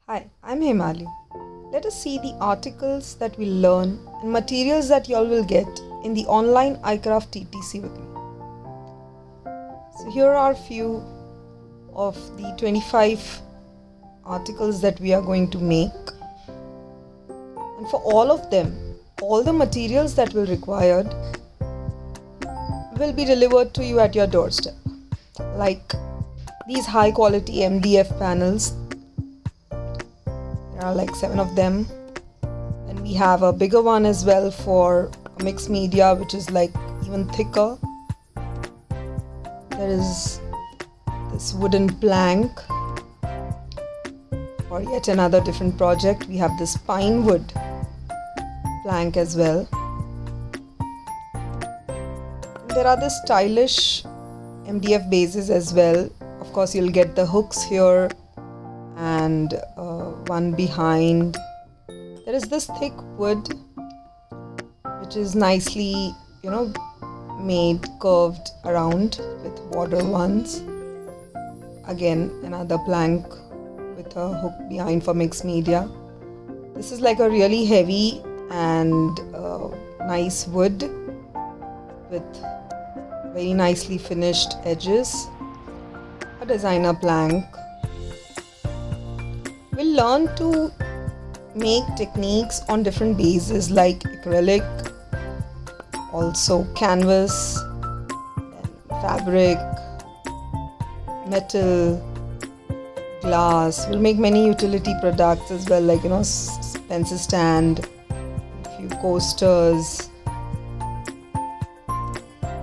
Hi, I'm Himali. Let us see the articles that we'll learn and materials that y'all will get in the online ICRAFT TTC with me. So here are a few of the 25 articles that we are going to make. And for all of them, all the materials that will required will be delivered to you at your doorstep. Like these high quality MDF panels. There are like 7 of them, and we have a bigger one as well for mixed media, which is like even thicker. There is this wooden plank for yet another different project. We have this pine wood plank as well. And there are the stylish MDF bases as well. Of course, you'll get the hooks here and one behind. There is this thick wood which is nicely made curved around with border ones. Again, another plank with a hook behind for mixed media. This is like a really heavy and nice wood with very nicely finished edges. A designer plank. We'll learn to make techniques on different bases like acrylic, also canvas, fabric, metal, glass. We'll make many utility products as well, like pencil stand, a few coasters.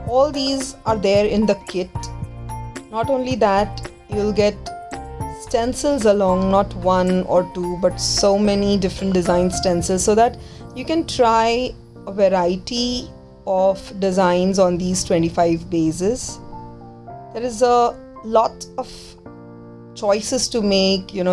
All these are there in the kit. Not only that, you'll get stencils along, not one or two, but so many different design stencils, so that you can try a variety of designs on these 25 bases. There is a lot of choices to make. Here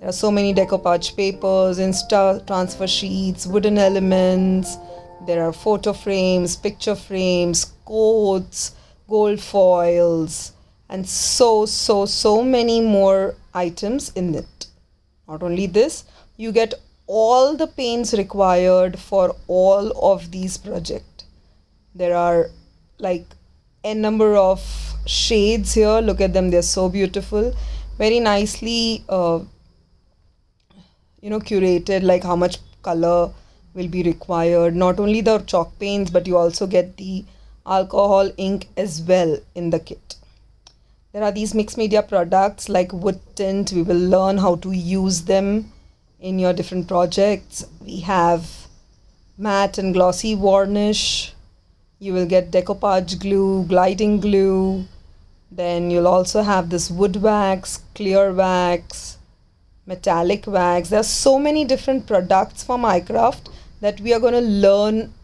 there are so many decoupage papers, insta transfer sheets, wooden elements. There are photo frames, picture frames, quotes, gold foils, and so many more items in it. Not only this, you get all the paints required for all of these projects. There are like a number of shades here. Look at them, they're so beautiful. Very nicely curated, like how much color will be required. Not only the chalk paints, but you also get the alcohol ink as well in the kit. There are these mixed media products like wood tint. We will learn how to use them in your different projects. We have matte and glossy varnish. You will get decoupage glue, gliding glue. Then you'll also have this wood wax, clear wax, metallic wax. There are so many different products from ICRAFT that we are going to learn.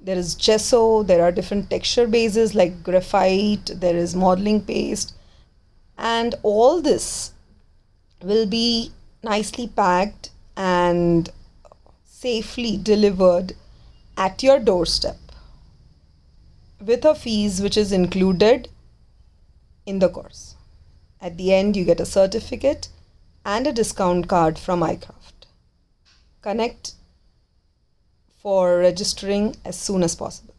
There is gesso, there are different texture bases like graphite, there is modeling paste, and all this will be nicely packed and safely delivered at your doorstep with a fees which is included in the course. At the end, you get a certificate and a discount card from ICRAFT. Connect for registering as soon as possible.